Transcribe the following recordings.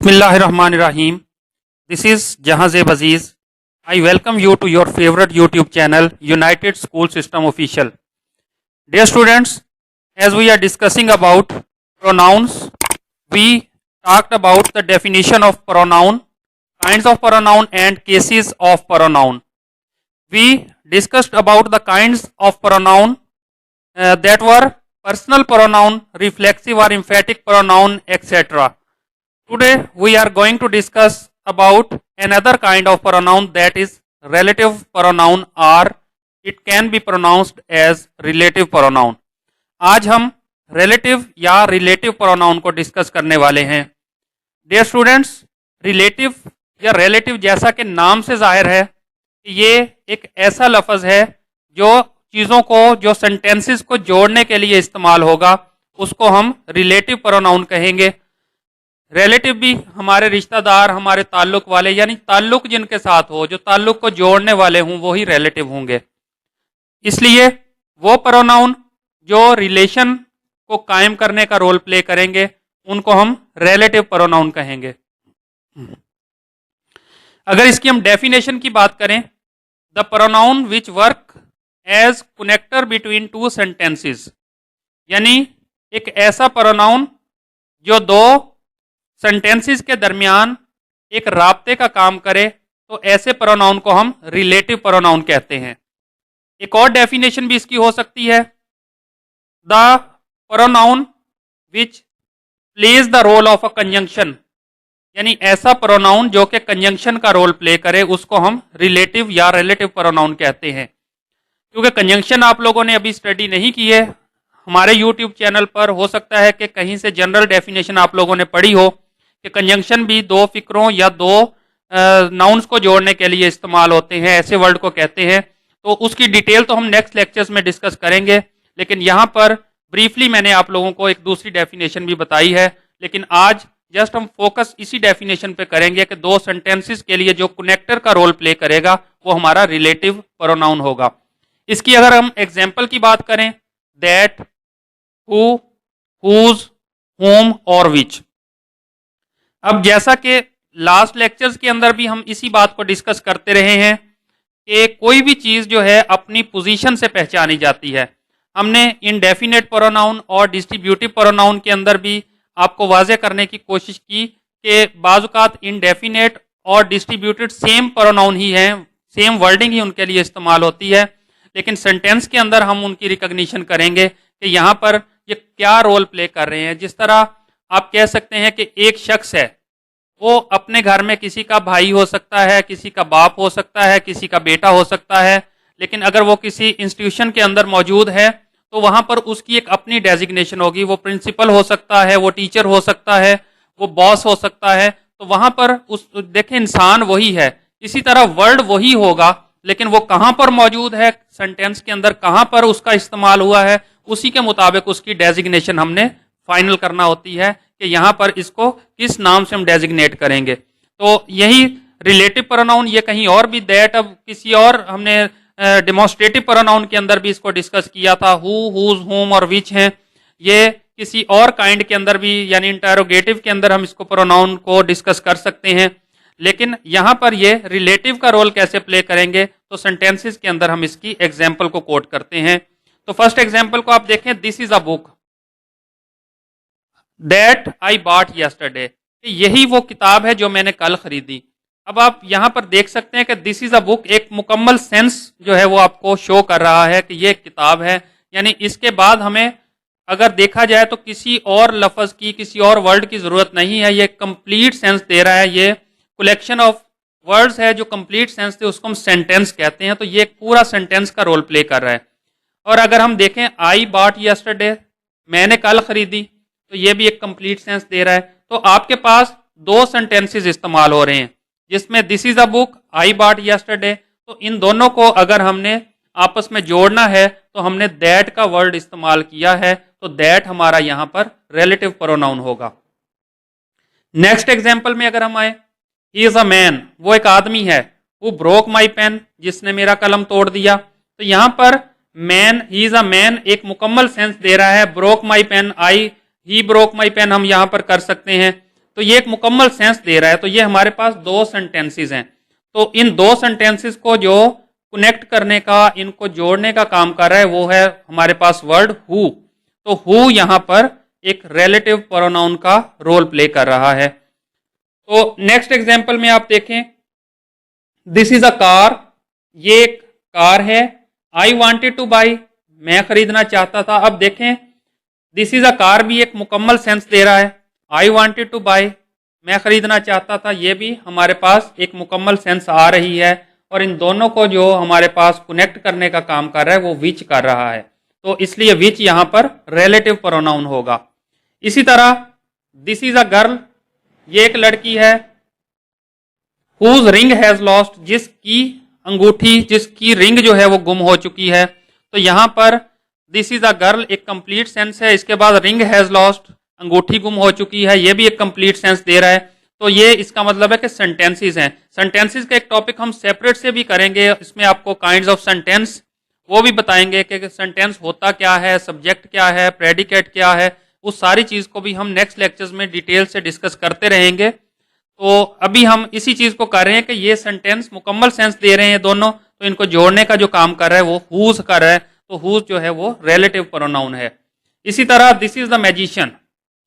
Bismillahirrahmanirrahim. This is Jahazeb Aziz. I welcome you to your favorite YouTube channel, United School System Official. Dear students, as we are discussing about pronouns, we talked about the definition of pronoun, kinds of pronoun and cases of pronoun. We discussed about the kinds of pronoun that were personal pronoun, reflexive or emphatic pronoun, etc. Today we are going to discuss about another kind of pronoun, that is relative pronoun, or it can be pronounced as relative pronoun. आज हम relative या relative pronoun को discuss करने वाले हैं. Dear students, relative या relative जैसा कि नाम से जाहिर है ये एक ऐसा लफ्ज़ है जो चीज़ों को, जो सेंटेंसेस को जोड़ने के लिए इस्तेमाल होगा, उसको हम रिलेटिव प्रोनाउन कहेंगे. रिलेटिव भी हमारे रिश्तेदार, हमारे ताल्लुक वाले, यानी ताल्लुक जिनके साथ हो, जो ताल्लुक को जोड़ने वाले हों, वो ही रिलेटिव होंगे. इसलिए वो प्रोनाउन जो रिलेशन को कायम करने का रोल प्ले करेंगे उनको हम रिलेटिव प्रोनाउन कहेंगे. अगर इसकी हम डेफिनेशन की बात करें, the pronoun which work as connector between two sentences, यानी एक ऐसा प्रोनाउन जो दो सेंटेंसेस के दरमियान एक राब्ते का काम करे, तो ऐसे प्रोनाउन को हम रिलेटिव प्रोनाउन कहते हैं. एक और डेफिनेशन भी इसकी हो सकती है, the pronoun which plays the role of a conjunction, यानी ऐसा प्रोनाउन जो कि कंजंक्शन का रोल प्ले करे, उसको हम रिलेटिव या रिलेटिव प्रोनाउन कहते हैं. क्योंकि कंजंक्शन आप लोगों ने अभी स्टडी नहीं की है, हमारे यूट्यूब चैनल पर हो सकता है कि कहीं से जनरल डेफिनेशन आप लोगों ने पढ़ी हो कि कंजंक्शन भी दो फिक्रों या दो नाउन्स को जोड़ने के लिए इस्तेमाल होते हैं, ऐसे वर्ड को कहते हैं. तो उसकी डिटेल तो हम नेक्स्ट लेक्चर्स में डिस्कस करेंगे, लेकिन यहाँ पर ब्रीफली मैंने आप लोगों को एक दूसरी डेफिनेशन भी बताई है. लेकिन आज जस्ट हम फोकस इसी डेफिनेशन पे करेंगे कि दो सेंटेंसेस के लिए जो कनेक्टर का रोल प्ले करेगा वो हमारा रिलेटिव प्रोनाउन होगा. इसकी अगर हम एग्जाम्पल की बात करें, दैट, हु, हुज, होम और विच. अब जैसा कि लास्ट लेक्चर्स के अंदर भी हम इसी बात को डिस्कस करते रहे हैं कि कोई भी चीज़ जो है अपनी पोजीशन से पहचानी जाती है. हमने इनडेफिनेट प्रोनाउन और डिस्ट्रीब्यूटिव प्रोनाउन के अंदर भी आपको वाज़े करने की कोशिश की कि बाज़-औक़ात इनडेफिनेट और डिस्ट्रीब्यूटेड सेम प्रोनाउन ही हैं, सेम वर्डिंग ही उनके लिए इस्तेमाल होती है, लेकिन सेंटेंस के अंदर हम उनकी रिकग्निशन करेंगे कि यहाँ पर ये क्या रोल प्ले कर रहे हैं. जिस तरह आप कह सकते हैं कि एक शख्स है, वो अपने घर में किसी का भाई हो सकता है, किसी का बाप हो सकता है, किसी का बेटा हो सकता है, लेकिन अगर वो किसी इंस्टीट्यूशन के अंदर मौजूद है तो वहाँ पर उसकी एक अपनी डेजिग्नेशन होगी. वो प्रिंसिपल हो सकता है, वो टीचर हो सकता है, वो बॉस हो सकता है. तो वहाँ पर उस देखें इंसान वही है, इसी तरह वर्ड वही होगा, लेकिन वो कहाँ पर मौजूद है सेंटेंस के अंदर, कहाँ पर उसका इस्तेमाल हुआ है, उसी के मुताबिक उसकी डेजिग्नेशन हमने फाइनल करना होती है कि यहाँ पर इसको किस नाम से हम डेजिग्नेट करेंगे. तो यही रिलेटिव प्रोनाउन, ये कहीं और भी दैट, अब किसी और हमने डेमोन्स्ट्रेटिव प्रोनाउन के अंदर भी इसको डिस्कस किया था, हु, हुज, होम और विच हैं. ये किसी और काइंड के अंदर भी, यानी इंटरोगेटिव के अंदर हम इसको प्रोनाउन को डिस्कस कर सकते हैं. लेकिन यहाँ पर ये रिलेटिव का रोल कैसे प्ले करेंगे, तो सेंटेंसेस के अंदर हम इसकी एग्जाम्पल को कोट करते हैं. तो फर्स्ट एग्जाम्पल को आप देखें, this is a book that I bought yesterday. यही वो किताब है जो मैंने कल खरीदी. अब आप यहाँ पर देख सकते हैं कि दिस इज अ बुक एक मुकम्मल सेंस जो है वो आपको शो कर रहा है कि ये किताब है. यानी इसके बाद हमें अगर देखा जाए तो किसी और लफ्ज की, किसी और वर्ड की जरूरत नहीं है, ये कंप्लीट सेंस दे रहा है. ये कलेक्शन ऑफ वर्ड्स है जो कंप्लीट सेंस थे, उसको हम सेंटेंस कहते हैं. तो ये एक पूरा सेंटेंस का रोल प्ले कर रहा है. और अगर हम देखें आई बॉट यस्टरडे, मैंने कल खरीदी, तो ये भी एक कंप्लीट सेंस दे रहा है. तो आपके पास दो सेंटेंसेस इस्तेमाल हो रहे हैं जिसमें this is a book, I bought yesterday. तो इन दोनों को अगर हमने आपस में जोड़ना है तो हमने दैट का वर्ड इस्तेमाल किया है, तो दैट हमारा यहाँ पर रिलेटिव प्रोनाउन होगा. नेक्स्ट एग्जाम्पल में अगर हम आए, ही इज अ मैन, वो एक आदमी है, वो ब्रोक माई पेन, जिसने मेरा कलम तोड़ दिया. तो यहाँ पर man, he is a man एक मुकम्मल सेंस दे रहा है. Broke my pen, I, he broke my pen हम यहाँ पर कर सकते हैं. तो ये एक मुकम्मल सेंस दे रहा है। तो ये हमारे पास दो सेंटेंसेस हैं। तो इन दो सेंटेंसेस को जो कनेक्ट करने का, इनको जोड़ने का काम कर रहा है वो है हमारे पास वर्ड हु। तो हु यहां पर एक रिलेटिव प्रोनाउन का रोल प्ले कर रहा है। तो नेक्स्ट एग्जांपल में आप देखें, दिस इज अ कार, ये एक कार है। आई वांटेड टू बाई, मैं खरीदना चाहता था। अब देखें, दिस इज अ कार भी एक मुकम्मल सेंस दे रहा है। आई वांटेड टू बाई, मैं खरीदना चाहता था, ये भी हमारे पास एक मुकम्मल सेंस आ रही है। और इन दोनों को जो हमारे पास कनेक्ट करने का काम कर रहा है वो विच कर रहा है। तो इसलिए विच यहां पर रिलेटिव प्रोनाउन होगा। इसी तरह दिस इज अ गर्ल, ये एक लड़की है। हुज रिंग हैज लॉस्ट, जिसकी अंगूठी, जिसकी रिंग जो है वो गुम हो चुकी है। तो यहां पर दिस इज अ गर्ल एक कंप्लीट सेंस है। इसके बाद रिंग हैज लॉस्ट, अंगूठी गुम हो चुकी है, ये भी एक कंप्लीट सेंस दे रहा है। तो ये इसका मतलब है कि सेंटेंसेस हैं। सेंटेंसेस का एक टॉपिक हम सेपरेट से भी करेंगे। इसमें आपको काइंड्स ऑफ सेंटेंस वो भी बताएंगे कि सेंटेंस होता क्या है, सब्जेक्ट क्या है, प्रेडिकेट क्या है। उस सारी चीज को भी हम नेक्स्ट लेक्चर्स में डिटेल से डिस्कस करते रहेंगे। तो अभी हम इसी चीज को कर रहे हैं कि ये सेंटेंस मुकम्मल सेंस दे रहे हैं दोनों, तो इनको जोड़ने का जो काम कर रहा है वो हुज कर रहा है। तो हुज जो है वो रिलेटिव प्रोनाउन है। इसी तरह दिस इज द मैजिशियन,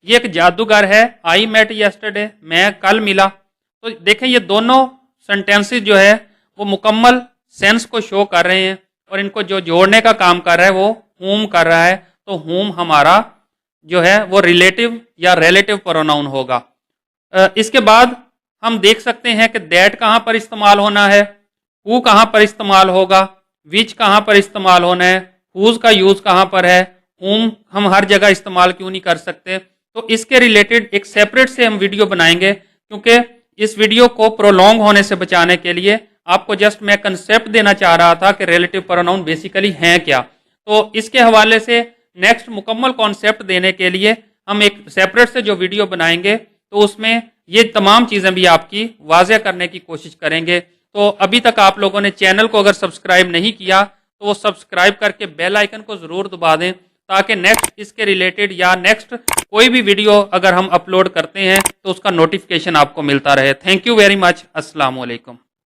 ये एक जादूगर है। आई मेट यस्टरडे, मैं कल मिला। तो देखें ये दोनों सेंटेंसेस जो है वो मुकम्मल सेंस को शो कर रहे हैं और इनको जो जोड़ने का काम कर रहा है वो हुम कर रहा है। तो हुम हमारा जो है वो रिलेटिव या रिलेटिव प्रोनाउन होगा। इसके बाद हम देख सकते हैं कि दैट कहाँ पर इस्तेमाल होना है, हु कहाँ पर इस्तेमाल होगा, विच कहाँ पर इस्तेमाल होना है, हुज का यूज कहाँ पर है, हुम हम हर जगह इस्तेमाल क्यों नहीं कर सकते। तो इसके रिलेटेड एक सेपरेट से हम वीडियो बनाएंगे, क्योंकि इस वीडियो को प्रोलॉन्ग होने से बचाने के लिए आपको जस्ट मैं कंसेप्ट देना चाह रहा था कि रिलेटिव प्रोनाउन बेसिकली हैं क्या। तो इसके हवाले से नेक्स्ट मुकम्मल कॉन्सेप्ट देने के लिए हम एक सेपरेट से जो वीडियो बनाएंगे तो उसमें ये तमाम चीज़ें भी आपकी वाज़ेह करने की कोशिश करेंगे। तो अभी तक आप लोगों ने चैनल को अगर सब्सक्राइब नहीं किया तो वो सब्सक्राइब करके बेल आइकन को ज़रूर दबा दें, ताकि नेक्स्ट इसके रिलेटेड या नेक्स्ट कोई भी वीडियो अगर हम अपलोड करते हैं तो उसका नोटिफिकेशन आपको मिलता रहे। Thank you very much. अस्सलाम वालेकुम।